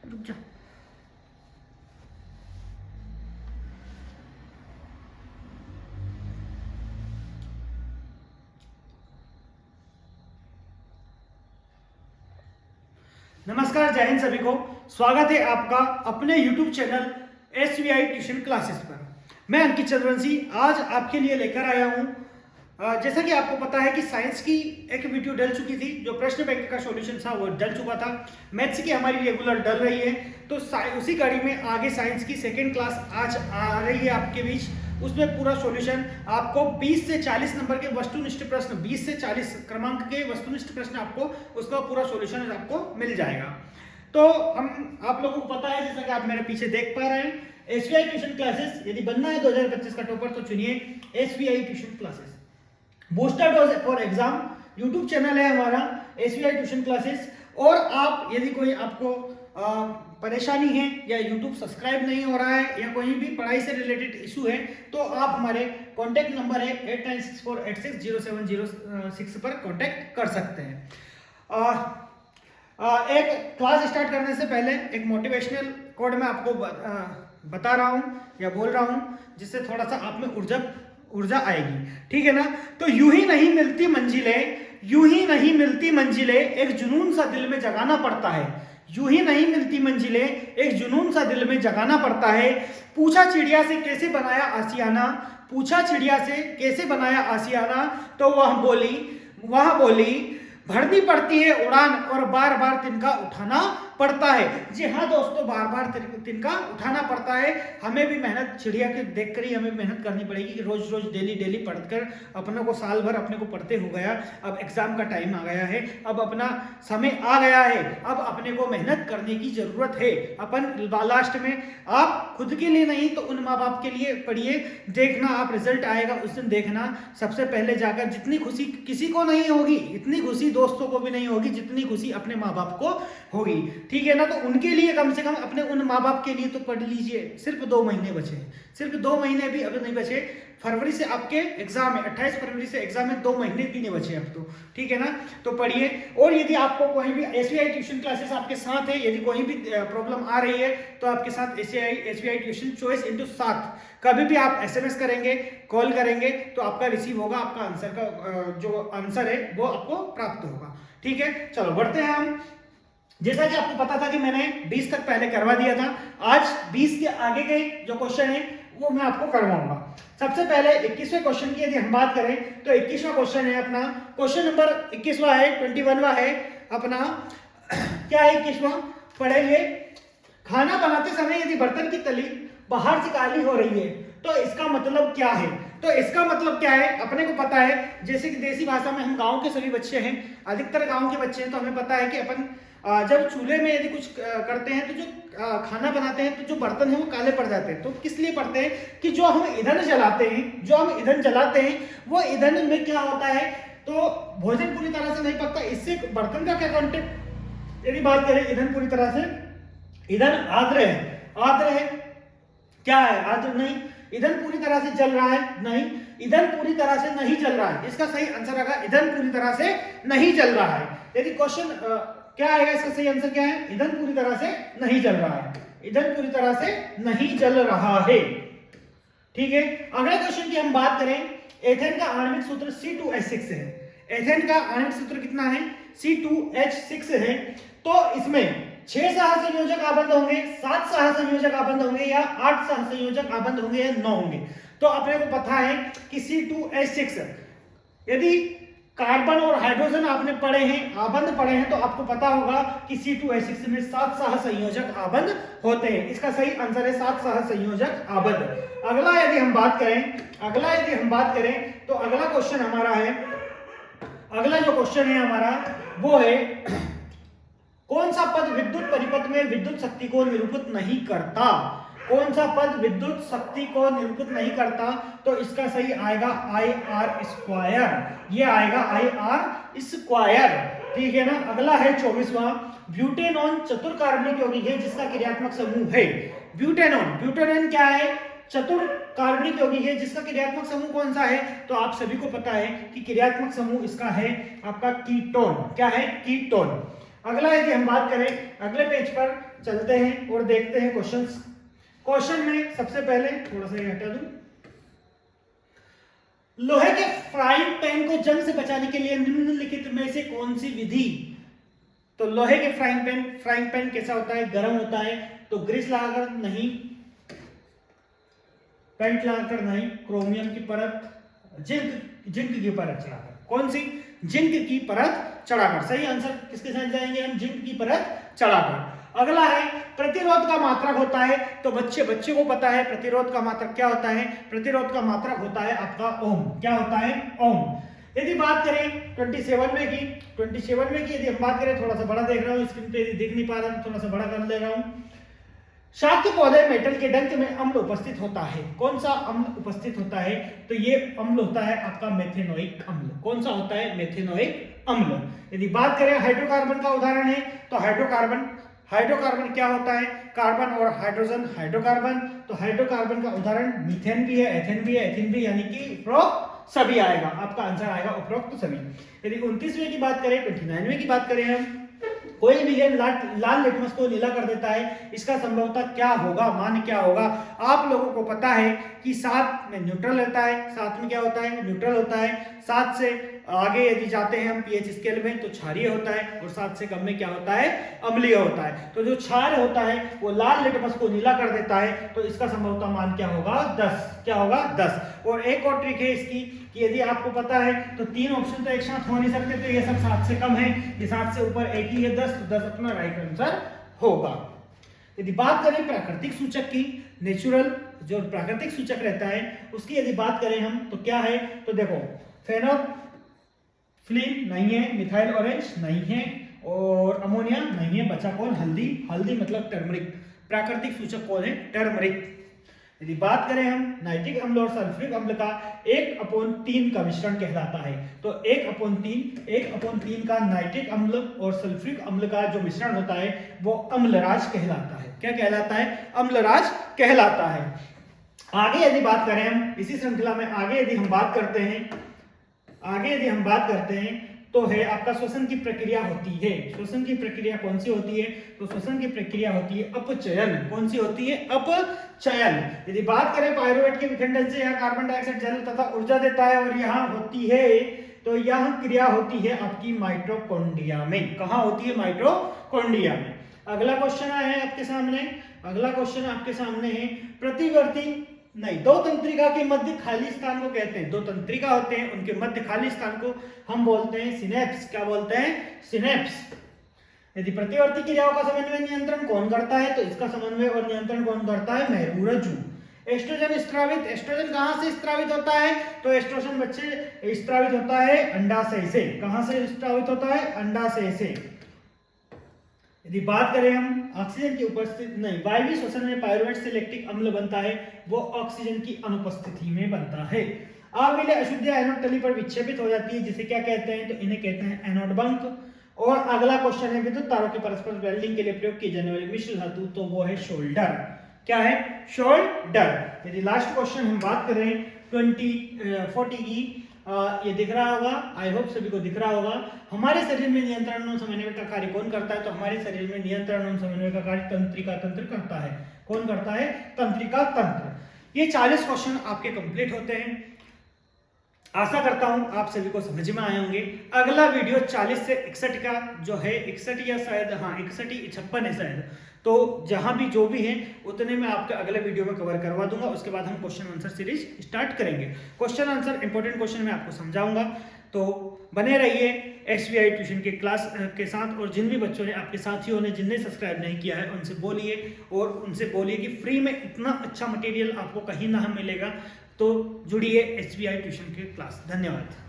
रुक जा। नमस्कार, जय हिंद सभी को। स्वागत है आपका अपने YouTube channel SVI tuition classes पर। मैं अंकित चंद्रवंशी आज आपके लिए लेकर आया हूँ। जैसा कि आपको पता है कि साइंस की एक वीडियो डल चुकी थी, जो प्रश्न बैंक का सॉल्यूशन था वो डल चुका था। मैथ्स की हमारी रेगुलर डल रही है, तो उसी कड़ी में आगे साइंस की सेकेंड क्लास आज आ रही है आपके बीच। उसमें पूरा सॉल्यूशन आपको 20 से 40 नंबर के वस्तुनिष्ठ प्रश्न, 20 से 40 क्रमांक के वस्तुनिष्ठ प्रश्न आपको उसका पूरा सॉल्यूशन आपको मिल जाएगा। तो हम आप लोगों को पता है, जैसा कि आप मेरे पीछे देख पा रहे हैं, एसवीआई ट्यूशन क्लासेस। यदि बनना है 2025 का टॉपर तो चुनिए SVI tuition classes. Booster for exam YouTube channel है हमारा एसवीआई ट्यूशन क्लासेस। और आप यदि कोई आपको परेशानी है या यूट्यूब सब्सक्राइब नहीं हो रहा है या कोई भी पढ़ाई से रिलेटेड इशू है, तो आप हमारे कॉन्टैक्ट नंबर है 8964860706 पर कॉन्टैक्ट कर सकते हैं। एक क्लास स्टार्ट करने से पहले एक मोटिवेशनल कोड मैं आपको बता रहा हूँ या बोल रहा हूँ, जिससे थोड़ा सा आप में ऊर्जा आएगी, ठीक है ना। तो यूं ही नहीं मिलती मंजिलें, एक जुनून सा दिल में जगाना पड़ता है। यूं ही नहीं मिलती मंजिलें, एक जुनून सा दिल में जगाना पड़ता है। पूछा चिड़िया से कैसे बनाया आशियाना, तो वह बोली भरनी पड़ती है उड़ान और बार बार तिनका उठाना पड़ता है। जी हाँ दोस्तों, बार बार तिनका उठाना पड़ता है। हमें भी मेहनत चिड़िया के देखकर ही हमें मेहनत करनी पड़ेगी कि रोज रोज डेली पढ़कर अपने को साल भर अपने को पढ़ते हो गया। अब एग्जाम का टाइम आ गया है, अब अपना समय आ गया है, अब अपने को मेहनत करने की जरूरत है। अपन लास्ट में आप खुद के लिए नहीं तो उन माँ बाप के लिए पढ़िए। देखना आप रिजल्ट आएगा उस दिन देखना, सबसे पहले जाकर जितनी खुशी किसी को नहीं होगी, इतनी खुशी दोस्तों को भी नहीं होगी जितनी खुशी अपने माँ बाप को होगी, ठीक है ना। तो उनके लिए कम से कम अपने उन माँ बाप के लिए तो पढ़ लीजिए। सिर्फ 2 महीने बचे, सिर्फ 2 महीने भी अब नहीं बचे। फरवरी से आपके एग्जाम है, 28 फरवरी से एग्जाम है, 2 महीने भी नहीं बचे अब तो, ठीक है ना। तो पढ़िए। और यदि आपको कोई भी एसवीआई ट्यूशन क्लासेस आपके साथ है, यदि कोई भी प्रॉब्लम आ रही है तो आपके साथ एसवीआई ट्यूशन चॉइस इंटू 7 कभी भी आप एसएमएस करेंगे, कॉल करेंगे तो आपका रिसीव होगा, आपका आंसर का जो आंसर है वो आपको प्राप्त होगा, ठीक है। चलो बढ़ते हैं हम। जैसा कि आपको पता था कि मैंने 20 तक पहले करवा दिया था, आज 20 के आगे के जो क्वेश्चन है वो मैं आपको करवाऊंगा। सबसे पहले 21वें क्वेश्चन की यदि हम बात करें तो 21वां क्वेश्चन है अपना, क्वेश्चन नंबर 21वां है, 21वां है अपना। क्या है 21वां? पढ़ेंगे। खाना बनाते समय यदि बर्तन की तली बाहर से काली हो रही है तो इसका मतलब क्या है? तो इसका मतलब क्या है अपने को पता है। जैसे कि देसी भाषा में, हम गांव के सभी बच्चे हैं, अधिकतर गांव के बच्चे हैं, तो हमें पता है कि अपन जब चूल्हे में यदि कुछ करते हैं तो जो खाना बनाते हैं तो जो बर्तन है वो काले पड़ जाते हैं। तो किस लिए पड़ते हैं? कि जो हम ईंधन जलाते हैं वो ईंधन में क्या होता है, तो भोजन पूरी तरह से नहीं पकता। इससे बर्तन का क्या कॉन्टेक्ट, यदि बात करें ईंधन पूरी तरह से, ईंधन आर्द्र है, क्या है? आर्द्र नहीं। ईंधन पूरी तरह से जल रहा है? नहीं, ईंधन पूरी तरह से नहीं जल रहा है। इसका सही आंसर आएगा ईंधन पूरी तरह से नहीं जल रहा है। यदि क्वेश्चन क्या आएगा, इसका सही आंसर क्या है? ईंधन पूरी तरह से नहीं जल रहा है, ईंधन पूरी तरह से नहीं जल रहा है, ठीक है। अगले क्वेश्चन की हम बात करें, एथेन का आणविक सूत्र C2H6 है। एथेन का आणविक सूत्र कितना है? C2H6 है। तो इसमें 6 सहसंयोजक आबंध होंगे, 7 सहसंयोजक आबंध होंगे या 8 सहसंयोजक आबंध होंगे या 9 होंगे। तो अपने को पता है कि C2H6, यदि कार्बन और हाइड्रोजन आपने पढ़े हैं, आबंध पढ़े हैं, तो आपको पता होगा कि C2H6 में 7 सहसंयोजक आबंध होते हैं। इसका सही आंसर है 7 सहसंयोजक आबंध। अगला यदि हम बात करें तो अगला क्वेश्चन हमारा है, अगला जो क्वेश्चन है हमारा वो है, कौन सा पद विद्युत परिपथ में विद्युत शक्ति को निरूपित नहीं करता? कौन सा पद विद्युत शक्ति को निरूपित नहीं करता? तो इसका सही आएगा IR²। ये आएगा IR², ठीक है ना। अगला है 24वां, ब्यूटेनॉन चतुर्कार्बनिक यौगिक है जिसका क्रियात्मक समूह है। ब्यूटेनॉन क्या है? चतुर्कार्बनिक यौगिक है जिसका क्रियात्मक समूह कौन सा है? तो आप सभी को पता है कि क्रियात्मक समूह इसका है आपका कीटोन। क्या है? कीटोन। अगला यदि हम बात करें, अगले पेज पर चलते हैं और देखते हैं क्वेश्चंस। क्वेश्चन में सबसे पहले थोड़ा सा ये हटा दूं, लोहे के फ्राइंग पैन को जंग से बचाने के लिए निम्नलिखित में से कौन सी विधि। तो लोहे के फ्राइंग पैन कैसा होता है, गर्म होता है, तो ग्रीस लगाकर नहीं, पेंट लगाकर नहीं, क्रोमियम की परत, जिंक की परत चढ़ाकर। कौन सी, जिंक की परत चढ़ाकर। सही आंसर किसके साथ जाएंगे हम, जिंक की परत चढ़ाकर। अगला है प्रतिरोध का मात्रक होता है, तो बच्चे को पता है प्रतिरोध का मात्रक क्या होता है। प्रतिरोध का मात्रक होता है आपका ओम। क्या होता है, ओम। यदि बात करें 27 में की यदि हम बात करें, थोड़ा सा बड़ा देख रहा हूँ स्क्रीन पे, यदि देख नहीं पा रहा तो थोड़ा सा बड़ा कर ले रहा हूँ। शाक पौधे मेटल के डंक में अम्ल उपस्थित होता है। कौन सा अम्ल उपस्थित होता है, तो ये अम्ल होता है आपका मेथेनोइक अम्ल। कौन सा होता है, मेथेनोइक अम्ल। यदि बात करें हाइड्रोकार्बन का उदाहरण है, तो हाइड्रोकार्बन क्या होता है, कार्बन और हाइड्रोजन, हाइड्रोकार्बन। तो हाइड्रोकार्बन का उदाहरण मीथेन भी है, एथेन भी है, एथिन भी, यानी कि उपरोक्त सभी आएगा, आपका आंसर आएगा उपरोक्त सभी। यदि 29वें की बात करें, 29वें की बात करें हम, कोई विलयन लाल लिटमस को नीला कर देता है, इसका संभवतः क्या होगा, मान क्या होगा। आप लोगों को पता है कि 7 में न्यूट्रल रहता है, 7 में क्या होता है, न्यूट्रल होता है। 7 से आगे यदि जाते हैं हम पीएच स्केल में, तो क्षारीय होता है, और 7 से कम में क्या होता है, अम्लीय होता है। तो जो क्षार होता है वो लाल लिटमस को नीला कर देता है, तो इसका संभवतः मान क्या होगा, 10। क्या होगा, 10। और एक और ट्रिक है इसकी कि यदि आपको पता है तो 3 ऑप्शन तो एक साथ हो नहीं सकते, तो ये सब 7 से कम है, ये 7 से ऊपर एक ही है, 10, तो 10 अपना राइट आंसर होगा। यदि बात करें प्राकृतिक सूचक की, नेचुरल जो प्राकृतिक सूचक रहता है उसकी यदि बात करें हम, तो क्या है, तो देखो फेनोल्फिन नहीं है, मिथाइल ऑरेंज नहीं है, और अमोनिया नहीं है, बचा कौन, हल्दी मतलब टर्मरिक। प्राकृतिक सूचक कौन है, टर्मरिक। यदि बात करें हम नाइट्रिक अम्ल और सल्फ्यूरिक अम्ल का 1/3 का मिश्रण कहलाता है, तो 1/3 का नाइट्रिक अम्ल और सल्फ्यूरिक अम्ल का जो मिश्रण होता है वो अम्लराज कहलाता है। क्या कहलाता है, अम्लराज कहलाता है। आगे यदि बात करें हम इसी श्रृंखला में, आगे यदि हम बात करते हैं तो है आपका श्वसन की प्रक्रिया होती है। श्वसन की प्रक्रिया कौन सी होती है, तो श्वसन की प्रक्रिया होती है अपचयन। कौन सी होती है, अपचयन। यदि बात करें पायरुवेट के विखंडन से यह कार्बन डाइऑक्साइड जल तथा ऊर्जा देता है, और यहाँ होती है, तो यह क्रिया होती है आपकी माइटोकॉन्ड्रिया में। कहाँ होती है, माइटोकॉन्ड्रिया में। अगला क्वेश्चन है आपके सामने है प्रतिवर्ती नहीं, दो तंत्रिका के मध्य खाली स्थान को कहते हैं, दो तंत्रिका होते हैं उनके मध्य खाली स्थान को हम बोलते हैं सिनेप्स। क्या बोलते हैं, सिनेप्स। यदि प्रतिवर्ती क्रियाओं का समन्वय नियंत्रण कौन करता है, तो इसका समन्वय और नियंत्रण कौन करता है, मेरुरज्जु। एस्ट्रोजन स्त्रावित, एस्ट्रोजन कहां से स्त्रावित होता है, तो एस्ट्रोजन बच्चे स्त्रावित होता है अंडाशय से। कहां से स्त्रावित होता है, अंडाशय से। यदि बात करें हम ऑक्सीजन की उपस्थिति नहीं, वायवीय श्वसन में पायरुवेट से लैक्टिक अम्ल बनता है, वो ऑक्सीजन की अनुपस्थिति में बनता है। अविलय अशुद्धियां एनोड तली पर विक्षेपित हो जाती है, जिसे क्या कहते हैं, तो इन्हें कहते हैं एनोड बंक। और अगला क्वेश्चन है विद्युत तारों के परस्पर वेल्डिंग के लिए प्रयोग की जाने वाली मिश्र धातु, तो वो है शोल्डर। क्या है, शोल्डर। यदि लास्ट क्वेश्चन हम बात करें 40 की, ये दिख रहा होगा, आई होप सभी को दिख रहा होगा। हमारे शरीर में नियंत्रण एवं समन्वय का कार्य कौन करता है, तो हमारे शरीर में नियंत्रण एवं समन्वय का कार्य तंत्रिका तंत्र करता है। कौन करता है, तंत्रिका तंत्र। ये 40 क्वेश्चन आपके कंप्लीट होते हैं। आशा करता हूं आप सभी को समझ में आए होंगे। अगला वीडियो 40 से 61 का जो है, 61 या शायद 61 56 है शायद, तो जहां भी जो भी है उतने में आपके अगले वीडियो में कवर करवा दूंगा। उसके बाद हम क्वेश्चन आंसर सीरीज स्टार्ट करेंगे। क्वेश्चन आंसर इंपॉर्टेंट क्वेश्चन मैं आपको समझाऊंगा, तो बने रहिए SBI ट्यूशन के क्लास के साथ। और जिन भी बच्चों ने, आपके साथियों ने जिनने सब्सक्राइब नहीं किया है, उनसे बोलिए कि फ्री में इतना अच्छा मटेरियल आपको कहीं ना मिलेगा। तो जुड़िए SBI ट्यूशन के क्लास। धन्यवाद।